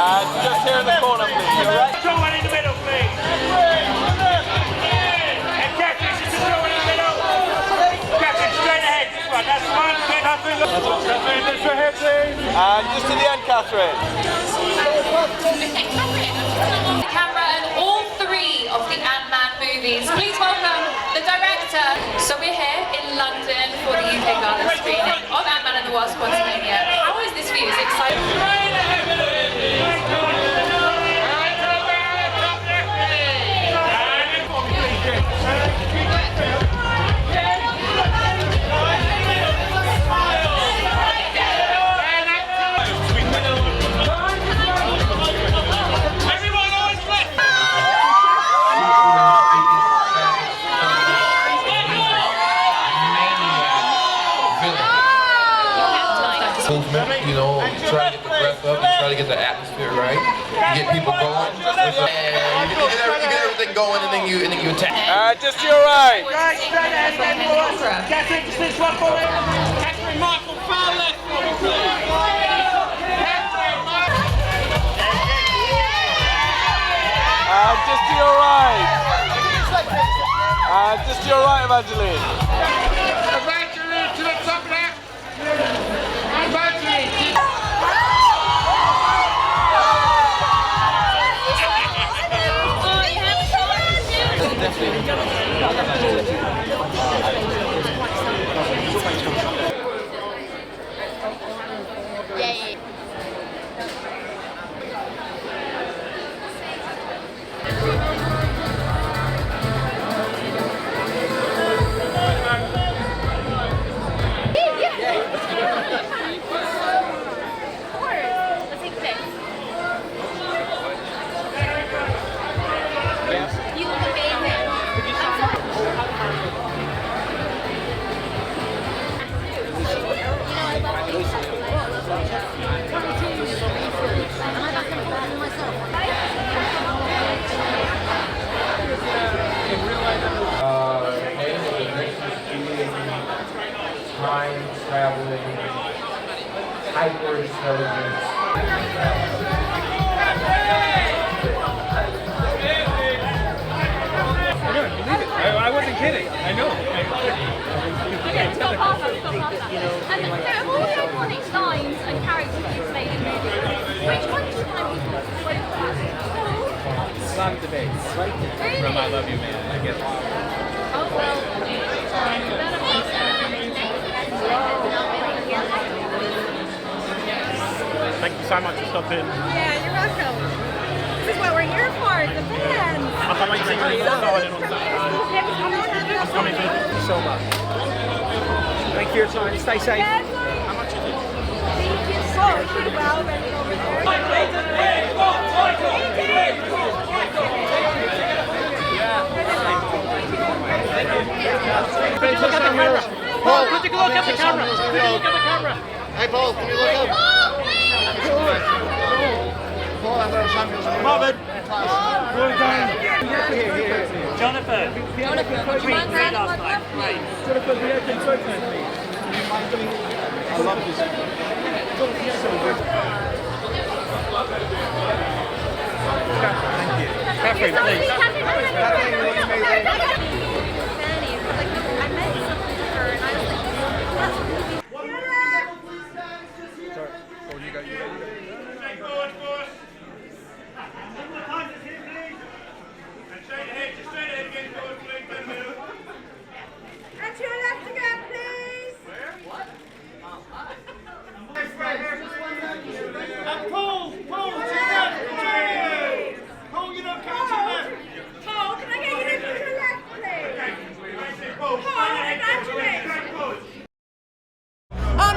Just here in the corner, please. You alright? Throw one in the middle, please. And Kathryn, just throw one in the middle. Kathryn, straight ahead. This one. That's one. Good, Kathryn. Kathryn, lift your head, please. And just to the end, Kathryn. The camera and all three of the Ant-Man movies. Please welcome the director. So we're here in London for the UK Gala screening of Ant-Man and the Wasp: Quantumania. How is this for you? Is it exciting? Movement, you know, try to get the breath up and try to get the atmosphere right, get people going. And you get everything going, and then you attack. Just to your right. Kathryn, just this one for me. Kathryn, Michael, far left for me, please. Just to your right. Just to your right, Evangeline. Evangeline to the top left. Evangeline. Time traveling, hyper intelligence. I wasn't kidding. I know. Stop past that. And of all the iconic lines and characters you've made in movies, which one do you find people most Lot of debates. Really? From I Love You Man, I guess. Oh, well, Thank you so much for stopping. Yeah, you're welcome. This is what we're here for, the fans. I can't wait to see you on Saturday on Saturday. I'm coming with you so much. Thank you for your time. Stay safe. How much is it? Thank you so well, ready over there. Look at the camera. Paul, could you look at the camera? Could you look at the camera? Hey Paul, can you look up? Paul, I'm going to Samuel's. Marvin. Well done. Jonathan. Great last night. Great. Jonathan, the open photo, please. I love this. So good. Thank you. Kathryn, please. Kathryn, you look amazing.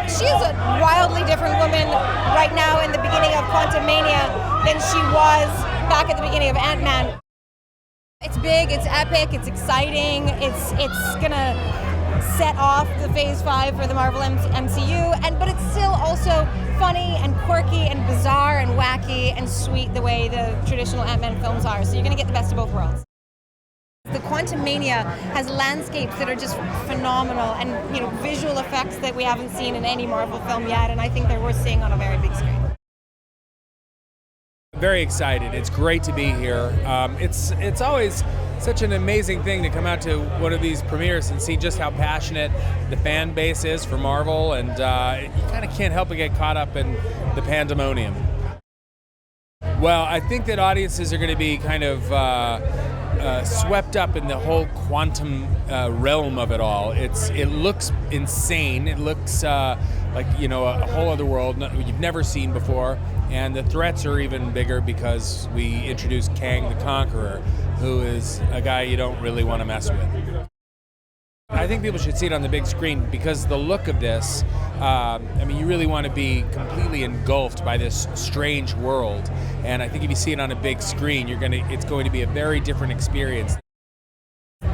She's a wildly different woman right now in the beginning of Quantumania than she was back at the beginning of Ant-Man. It's big, it's epic, it's exciting, it's gonna set off the Phase 5 for the Marvel MCU, but it's still also funny and quirky and bizarre and wacky and sweet the way the traditional Ant-Man films are, so you're gonna get the best of both worlds. The Quantumania has landscapes that are just phenomenal and visual effects that we haven't seen in any Marvel film yet, and I think they're worth seeing on a very big screen. very excited. It's great to be here. It's always such an amazing thing to come out to one of these premieres and see just how passionate the fan base is for Marvel, and you kind of can't help but get caught up in the pandemonium. Well, I think that audiences are going to be kind of swept up in the whole quantum realm of it all. It looks insane. It looks like, you know, a whole other world you've never seen before. And the threats are even bigger because we introduced Kang the Conqueror, who is a guy you don't really want to mess with. I think people should see it on the big screen because the look of this, I mean, you really want to be completely engulfed by this strange world. And I think if you see it on a big screen, it's going to be a very different experience.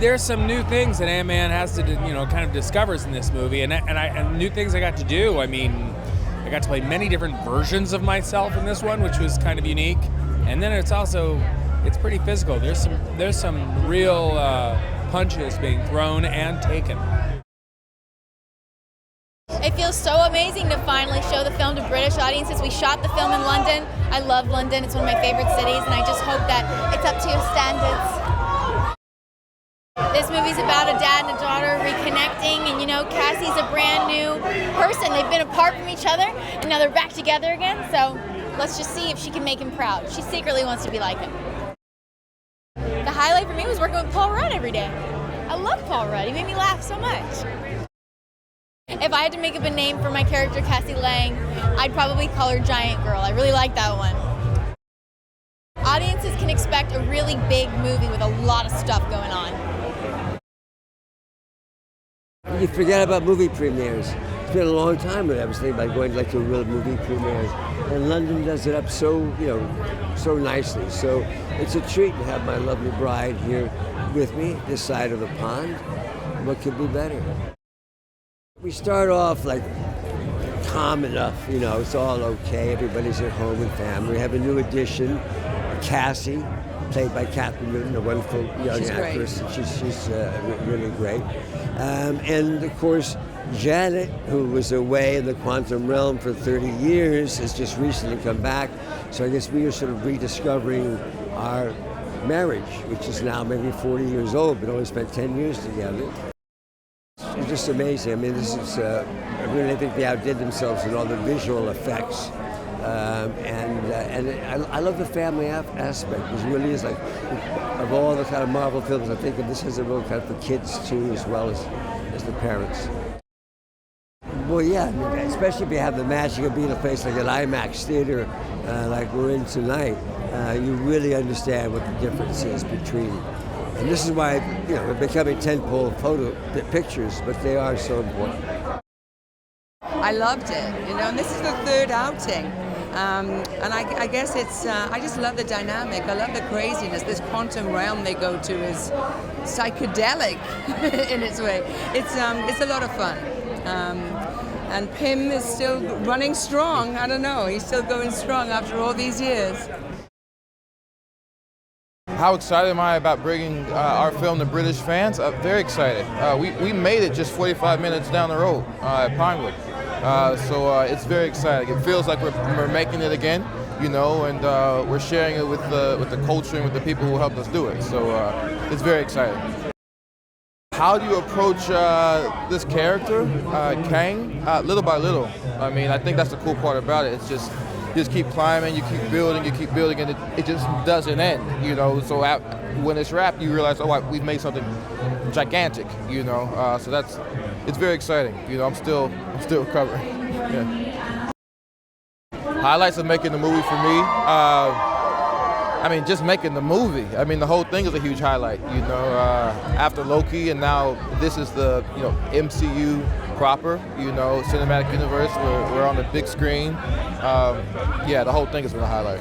There's some new things that Ant-Man has to, you know, kind of discovers in this movie, and new things I got to do. I mean, I got to play many different versions of myself in this one, which was kind of unique. And then it's pretty physical. There's some real punches being thrown and taken. It feels so amazing to finally show the film to British audiences. We shot the film in London. I love London. It's one of my favorite cities, and I just hope that it's up to your standards. This movie's about a dad and a daughter reconnecting, and you know, Cassie's a brand new person. They've been apart from each other, and now they're back together again, so let's just see if she can make him proud. She secretly wants to be like him. The highlight for me was working with Paul Rudd every day. I love Paul Rudd. He made me laugh so much. If I had to make up a name for my character, Cassie Lang, I'd probably call her Giant Girl. I really like that one. Audiences can expect a really big movie with a lot of stuff going on. You forget about movie premieres. It's been a long time that I was thinking about going to a real movie premieres, and London does it up so nicely. So it's a treat to have my lovely bride here with me, this side of the pond. What could be better? We start off like calm enough, you know, it's all okay. Everybody's at home and family. We have a new addition, Cassie, played by Kathryn Newton, a wonderful young actress. She's really great. And of course, Janet, who was away in the quantum realm for 30 years, has just recently come back. So I guess we are sort of rediscovering our marriage, which is now maybe 40 years old, but only spent 10 years together. It's just amazing. I mean, this is, I really think they outdid themselves in all the visual effects. And I love the family aspect. It really is like, of all the kind of Marvel films I think of, this has a real kind of for kids too, as well as the parents. Well, yeah, I mean, especially if you have the magic of being a place like an IMAX theater, like we're in tonight, you really understand what the difference is between. And this is why, you know, they're becoming tentpole pictures, but they are so important. I loved it, you know, and this is the third outing. And I guess it's, I just love the dynamic. I love the craziness. This quantum realm they go to is psychedelic in its way. It's a lot of fun. And Pym is still running strong. I don't know, he's still going strong after all these years. How excited am I about bringing our film to British fans? Very excited. We made it just 45 minutes down the road at Pinewood. So it's very exciting. It feels like we're making it again, you know, and we're sharing it with the culture and with the people who helped us do it. So it's very exciting. How do you approach this character, Kang? Little by little. I mean, I think that's the cool part about it. It's just, you just keep climbing, you keep building, and it just doesn't end, you know. So when it's wrapped, you realize, oh, we've made something gigantic, you know. So it's very exciting. You know, I'm still recovering. Yeah. Highlights of making the movie for me. I mean, just making the movie. I mean, the whole thing is a huge highlight. You know, after Loki, and now this is the MCU proper. You know, cinematic universe. We're on the big screen. Yeah, the whole thing has been a highlight.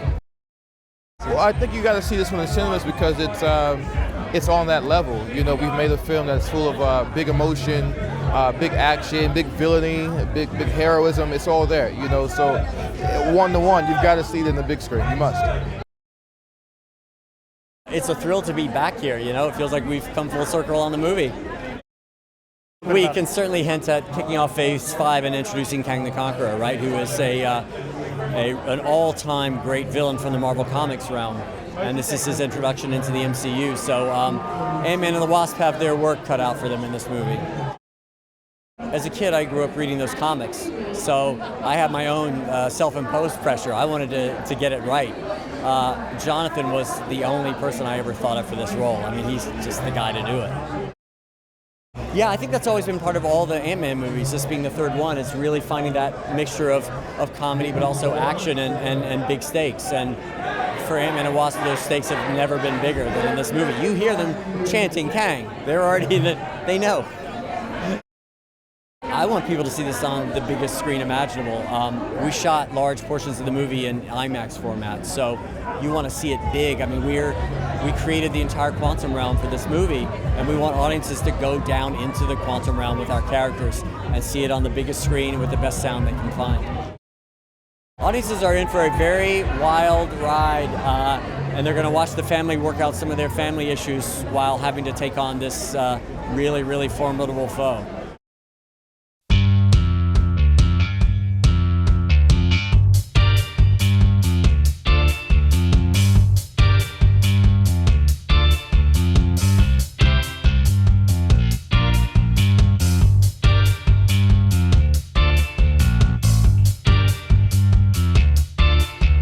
Well, I think you got to see this one in cinemas because it's on that level. You know, we've made a film that's full of big emotion, big action, big villainy, big heroism. It's all there. You know, so 1-to-1, you've got to see it in the big screen. You must. It's a thrill to be back here, you know. It feels like we've come full circle on the movie. We can certainly hint at kicking off Phase 5 and introducing Kang the Conqueror, right, who is a an all-time great villain from the Marvel Comics realm. And this is his introduction into the MCU. So Ant-Man and the Wasp have their work cut out for them in this movie. As a kid, I grew up reading those comics, so I had my own self-imposed pressure. I wanted to get it right. Jonathan was the only person I ever thought of for this role. I mean, he's just the guy to do it. Yeah, I think that's always been part of all the Ant-Man movies, this being the third one. It's really finding that mixture of comedy, but also action and big stakes. And for Ant-Man and Wasp, those stakes have never been bigger than in this movie. You hear them chanting Kang. They're already they know. I want people to see this on the biggest screen imaginable. We shot large portions of the movie in IMAX format, so you want to see it big. I mean, we created the entire quantum realm for this movie, and we want audiences to go down into the quantum realm with our characters and see it on the biggest screen with the best sound they can find. Audiences are in for a very wild ride, and they're going to watch the family work out some of their family issues while having to take on this really, really formidable foe.